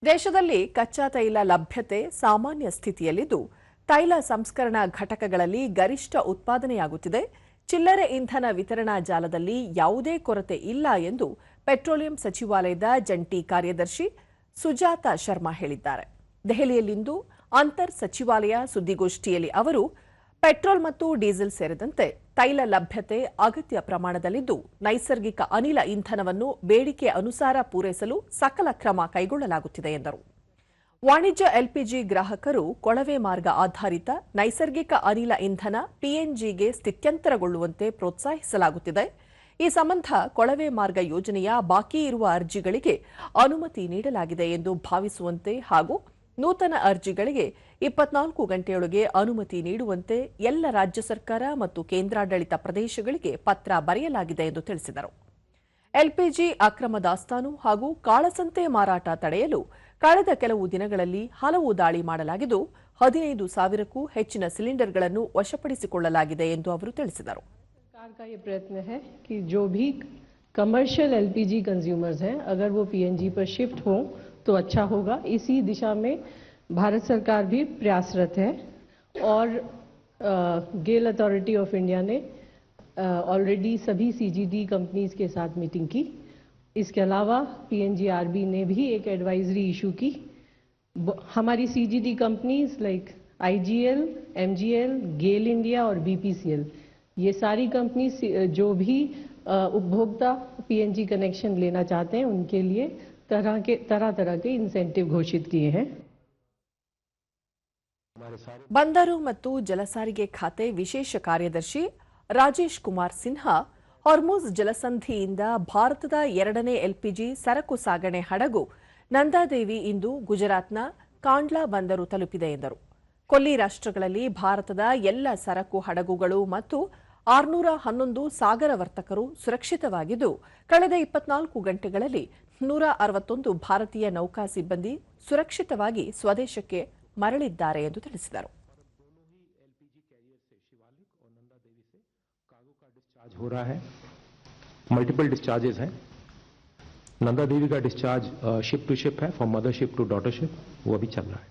ದೇಶದಲ್ಲಿ ಕಚ್ಚಾ ತೈಲ ಲಭ್ಯತೆ ಸಾಮಾನ್ಯ ಸ್ಥಿತಿಯಲ್ಲಿದ್ದು, ತೈಲ ಸಂಸ್ಕರಣಾ ಘಟಕಗಳಲ್ಲಿ ಗರಿಷ್ಠ ಉತ್ಪಾದನೆಯಾಗುತ್ತಿದೆ. ಚಿಲ್ಲರೆ ಇಂಧನ ವಿತರಣಾ ಜಾಲದಲ್ಲಿ ಯಾವುದೇ ಕೊರತೆ ಇಲ್ಲ ಎಂದು ಪೆಟ್ರೋಲಿಯಂ ಸಚಿವಾಲಯದ ಜಂಟಿ ಕಾರ್ಯದರ್ಶಿ ಸುಜಾತಾ ಶರ್ಮಾ ಹೇಳಿದ್ದಾರೆ. ದೆಹಲಿಯಲ್ಲಿಂದು ಅಂತರ್ ಸಚಿವಾಲಯ ಸುದ್ದಿಗೋಷ್ಠಿಯಲ್ಲಿ ಅವರು ಪೆಟ್ರೋಲ್ ಮತ್ತು ಡೀಸೆಲ್ ಸೇರಿದಂತೆ ತೈಲ ಲಭ್ಯತೆ ಅಗತ್ಯ ಪ್ರಮಾಣದಲ್ಲಿದ್ದು, ನೈಸರ್ಗಿಕ ಅನಿಲ ಇಂಧನವನ್ನು ಬೇಡಿಕೆ ಅನುಸಾರ ಪೂರೈಸಲು ಸಕಲ ಕ್ರಮ ಕೈಗೊಳ್ಳಲಾಗುತ್ತಿದೆ ಎಂದರು. ವಾಣಿಜ್ಯ ಎಲ್ಪಿಜಿ ಗ್ರಾಹಕರು ಕೊಳವೆ ಮಾರ್ಗ ಆಧಾರಿತ ನೈಸರ್ಗಿಕ ಅನಿಲ ಇಂಧನ ಪಿಎನ್ಜಿಗೆ ಸ್ಥಿತ್ಯಂತರಗೊಳ್ಳುವಂತೆ ಪ್ರೋತ್ಸಾಹಿಸಲಾಗುತ್ತಿದೆ. ಈ ಸಂಬಂಧ ಕೊಳವೆ ಮಾರ್ಗ ಯೋಜನೆಯ ಬಾಕಿ ಇರುವ ಅರ್ಜಿಗಳಿಗೆ ಅನುಮತಿ ನೀಡಲಾಗಿದೆ ಎಂದು ಭಾವಿಸುವಂತೆ ಹಾಗೂ ನೂತನ ಅರ್ಜಿಗಳಿಗೆ 24 ಗಂಟೆಯೊಳಗೆ ಅನುಮತಿ ನೀಡುವಂತೆ ಎಲ್ಲ ರಾಜ್ಯ ಸರ್ಕಾರ ಮತ್ತು ಕೇಂದ್ರಾಡಳಿತ ಪ್ರದೇಶಗಳಿಗೆ ಪತ್ರ ಬರೆಯಲಾಗಿದೆ ಎಂದು ತಿಳಿಸಿದರು. ಎಲ್ಪಿಜಿ ಅಕ್ರಮ ದಾಸ್ತಾನು ಹಾಗೂ ಕಾಳಸಂತೆ ಮಾರಾಟ ತಡೆಯಲು ಕಳೆದ ಕೆಲವು ದಿನಗಳಲ್ಲಿ ಹಲವು ದಾಳಿ ಮಾಡಲಾಗಿದ್ದು, 15,000ಕ್ಕೂ ಹೆಚ್ಚಿನ ಸಿಲಿಂಡರ್ಗಳನ್ನು ವಶಪಡಿಸಿಕೊಳ್ಳಲಾಗಿದೆ ಎಂದು ಅವರು ತಿಳಿಸಿದರು. सरकार का ये प्रयत्न है कि जो भी कमर्शियल एलपीजी कंज्यूमर्स हैं, अगर वो पीएनजी पर शिफ्ट हों तो अच्छा होगा. इसी दिशा में भारत सरकार भी प्रयासरत है और गेल अथॉरिटी ऑफ इंडिया ने ऑलरेडी सभी सीजीडी कंपनीज के साथ मीटिंग की. इसके अलावा पीएनजीआरबी ने भी एक एडवाइजरी इशू की. हमारी CGD companies like IGL, MGL, GAIL India और बीपीसीएल, ये सारी कंपनी जो भी उपभोक्ता पीएनजी कनेक्शन लेना चाहते हैं उनके लिए तरह तरह के इंसेंटिव घोषित किए हैं. ಬಂದರು ಮತ್ತು ಜಲಸಾರಿಗೆ ಖಾತೆ ವಿಶೇಷ ಕಾರ್ಯದರ್ಶಿ ರಾಜೇಶ್ ಕುಮಾರ್ ಸಿನ್ಹಾ ಹಾರ್ಮುಜ್ ಜಲಸಂಧಿಯಿಂದ ಭಾರತದ 2ನೇ ಎಲ್ಪಿಜಿ ಸರಕು ಸಾಗಣೆ ಹಡಗು ನಂದಾದೇವಿ ಇಂದು ಗುಜರಾತ್ನ ಕಾಂಡ್ಲಾ ಬಂದರು ತಲುಪಿದೆ ಎಂದರು. ಕೊಲ್ಲಿ ರಾಷ್ಟ್ರಗಳಲ್ಲಿ ಭಾರತದ ಎಲ್ಲ ಸರಕು ಹಡಗುಗಳು ಮತ್ತು 611 ಸಾಗರ ವರ್ತಕರು ಸುರಕ್ಷಿತವಾಗಿದ್ದು, ಕಳೆದ 24 ಗಂಟೆಗಳಲ್ಲಿ 161 ಭಾರತೀಯ ನೌಕಾ ಸಿಬ್ಬಂದಿ ಸುರಕ್ಷಿತವಾಗಿ ಸ್ವದೇಶಕ್ಕೆ ಮರಳಿದ್ದಾರೆ ಎಂದು ತಿಳಿಸಿದರು. हो रहा है, मल्टीपल डिस्चार्जेस हैं. नंदा देवी का डिस्चार्ज शिप टू शिप है, from mother ship to daughter ship, वो अभी चल रहा है.